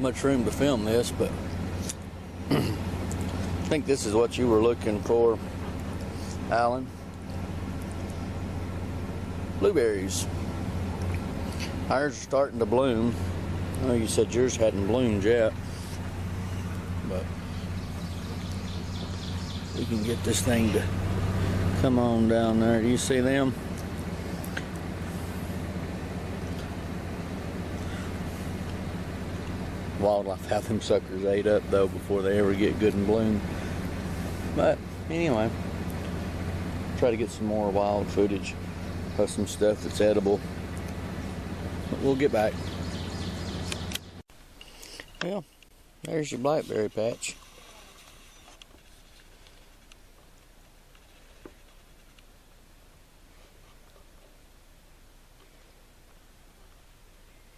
much room to film this, but I think this is what you were looking for, Alan. Blueberries. Ours are starting to bloom. I know you said yours hadn't bloomed yet, but we can get this thing to come on down there. Do you see them? Wildlife have them suckers ate up though before they ever get good and bloom. But anyway, try to get some more wild footage of some stuff that's edible. But we'll get back. Well, there's your blackberry patch.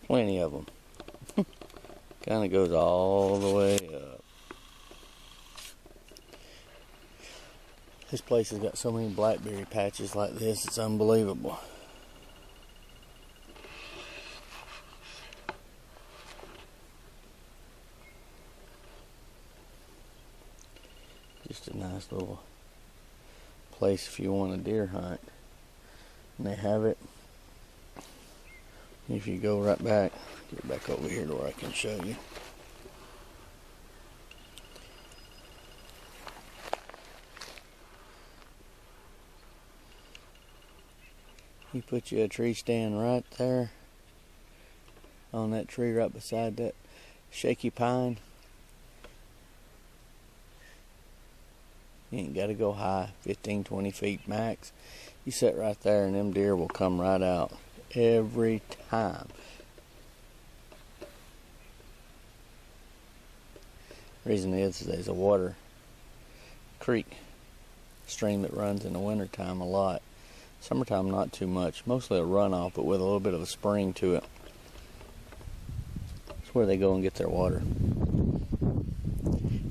Plenty of them. Kind of goes all the way up. This place has got so many blackberry patches like this, it's unbelievable. Just a nice little place if you want a deer hunt. And they have it. If you go right back, get back over here to where I can show you. You put you a tree stand right there on that tree right beside that shaky pine. You ain't got to go high, 15, 20 feet max. You sit right there and them deer will come right out every time. Reason is there's a water creek stream that runs in the wintertime a lot. Summertime not too much, mostly a runoff, but with a little bit of a spring to it. That's where they go and get their water.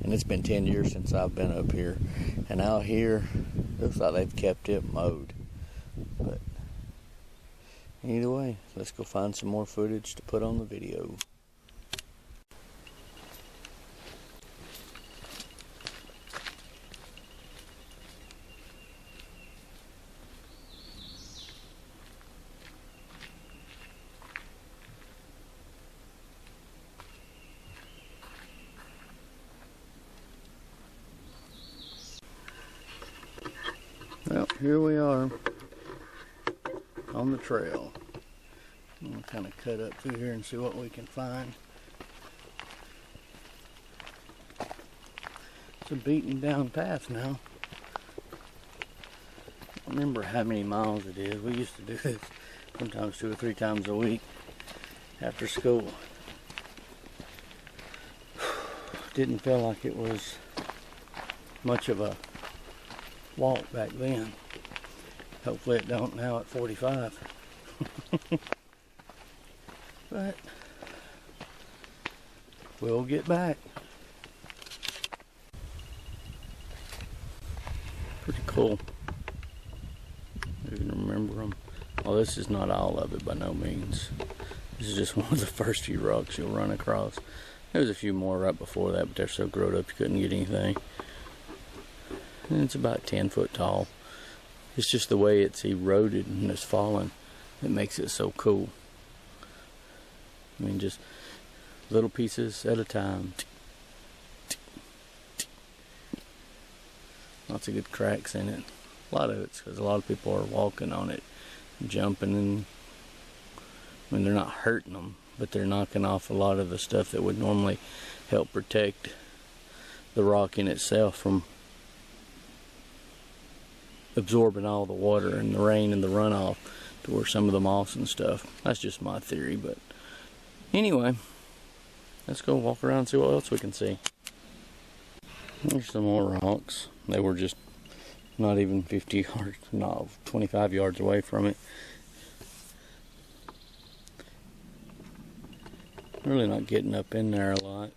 And it's been 10 years since I've been up here, and out here looks like they've kept it mowed. But either way, let's go find some more footage to put on the video. Well, here we are on the trail. We'll kind of cut up through here and see what we can find. It's a beaten down path now. I don't remember how many miles it is. We used to do this sometimes 2 or 3 times a week after school. Didn't feel like it was much of a walk back then. Hopefully it don't now at 45. But we'll get back. Pretty cool. I can remember them. Well, this is not all of it by no means. This is just one of the first few rocks you'll run across. There's a few more right before that, but they're so grown up you couldn't get anything. And it's about 10 foot tall. It's just the way it's eroded and it's fallen that makes it so cool. I mean, just little pieces at a time. Lots of good cracks in it. A lot of it's because a lot of people are walking on it, jumping, and I mean, they're not hurting them, but they're knocking off a lot of the stuff that would normally help protect the rock in itself from absorbing all the water and the rain and the runoff to where some of the moss and stuff. That's just my theory, but anyway, let's go walk around and see what else we can see. There's some more rocks. They were just not even 50 yards, no, 25 yards away from it. Really not getting up in there a lot.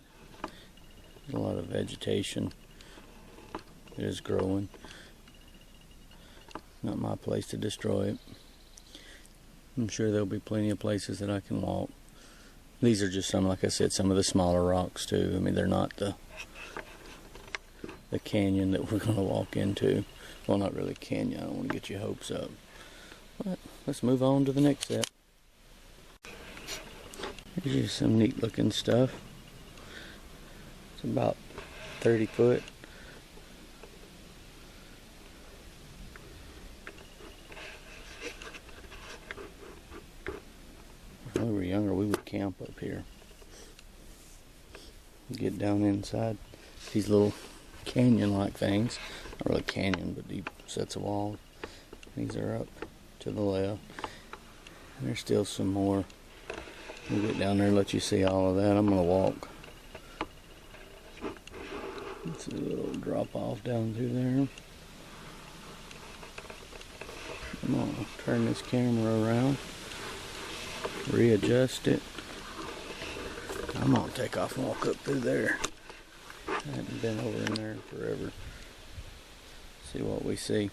There's a lot of vegetation. It is growing. Not my place to destroy it. I'm sure there'll be plenty of places that I can walk. These are just some, like I said, some of the smaller rocks too. I mean, they're not the canyon that we're going to walk into. Well, not really canyon. I don't want to get your hopes up. But let's move on to the next step. Here's some neat looking stuff. It's about 30 foot. When we were younger, we would camp up here. Get down inside these little canyon-like things. Not really canyon, but deep sets of walls. These are up to the left. And there's still some more. We'll get down there and let you see all of that. I'm going to walk. It's a little drop off down through there. I'm going to turn this camera around. Readjust it. I'm going to take off and walk up through there. I haven't been over in there forever. See what we see.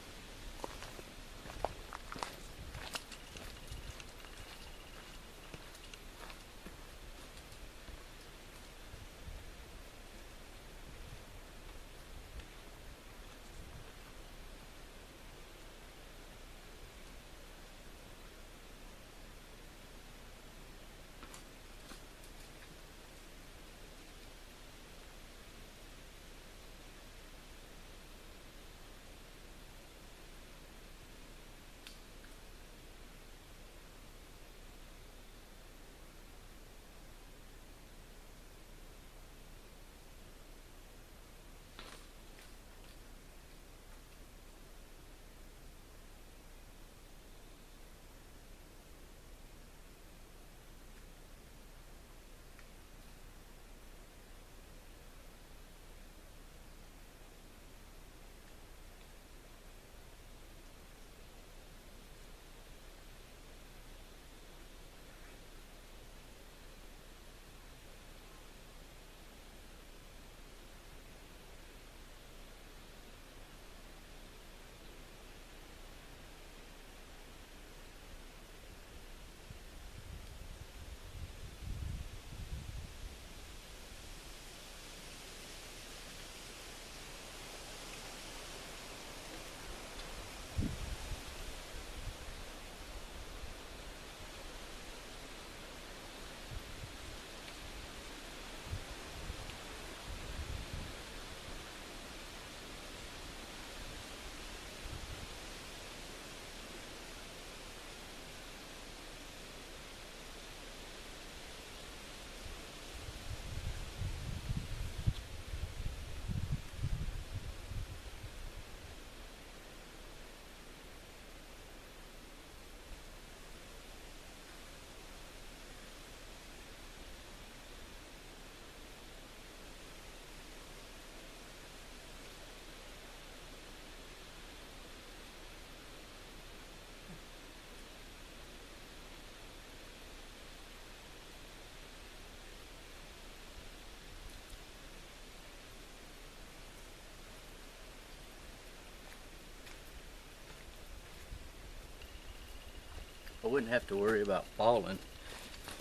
I wouldn't have to worry about falling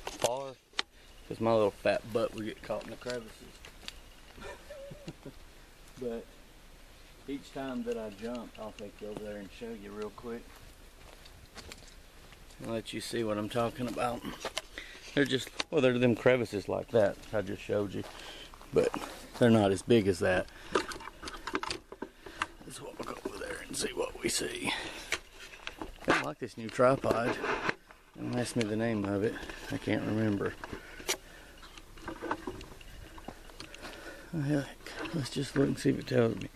far because my little fat butt would get caught in the crevices. But each time that I jump, I'll take you over there and show you real quick. I'll let you see what I'm talking about. They're just, well, they're them crevices like that I just showed you, but they're not as big as that. Let's walk over there and see what we see. I like this new tripod. Don't ask me the name of it. I can't remember. Oh, heck. Let's just look and see if it tells me.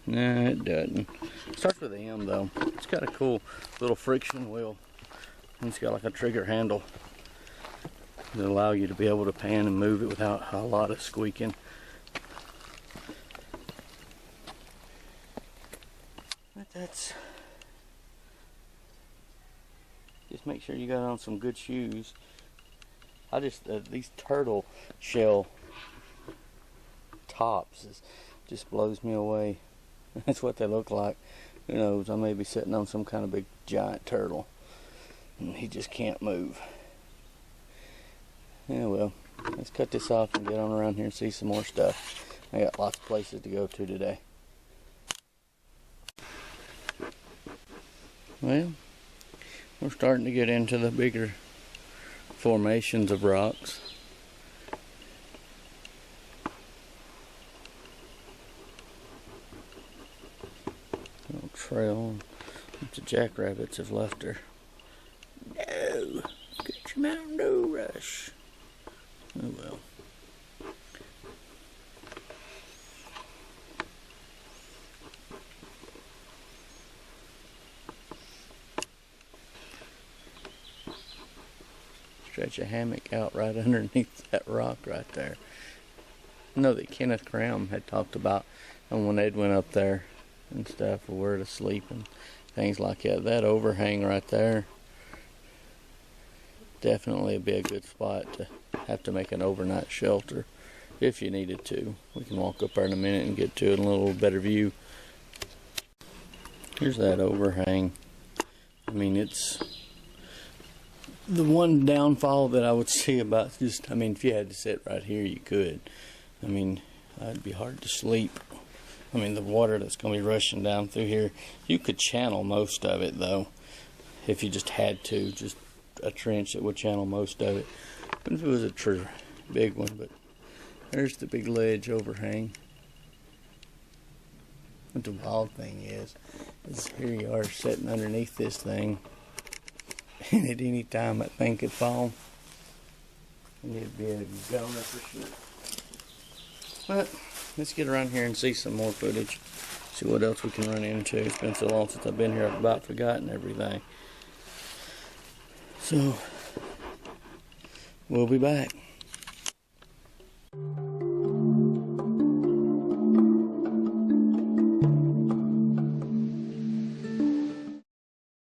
No, it doesn't. It starts with an M though. It's got a cool little friction wheel. And it's got like a trigger handle that allow you to be able to pan and move it without a lot of squeaking. But that's... Just make sure you got on some good shoes. I just, these turtle shell tops just blows me away. That's what they look like. Who knows, I may be sitting on some kind of big giant turtle and he just can't move. Yeah, well, let's cut this off and get on around here and see some more stuff. I got lots of places to go to today. Well, we're starting to get into the bigger formations of rocks. Little trail. The jackrabbits have left her. No! Get your Mountain Dew Rush. Oh well. Stretch a hammock out right underneath that rock right there. I know that Kenneth Graham had talked about, and when Ed went up there and stuff, where to sleep and things like that. That overhang right there definitely would be a good spot to have to make an overnight shelter if you needed to. We can walk up there in a minute and get to it in a little better view. Here's that overhang. I mean, it's the one downfall that I would see about just, I mean, if you had to sit right here, you could. I mean, it'd be hard to sleep. I mean, the water that's going to be rushing down through here, you could channel most of it, though, if you just had to. Just a trench that would channel most of it. But if it was a true big one, but there's the big ledge overhang. What the wild thing is here you are sitting underneath this thing, and at any time that thing could fall, and it'd be a goner for sure. But let's get around here and see some more footage. See what else we can run into. It's been so long since I've been here, I've about forgotten everything. So, we'll be back.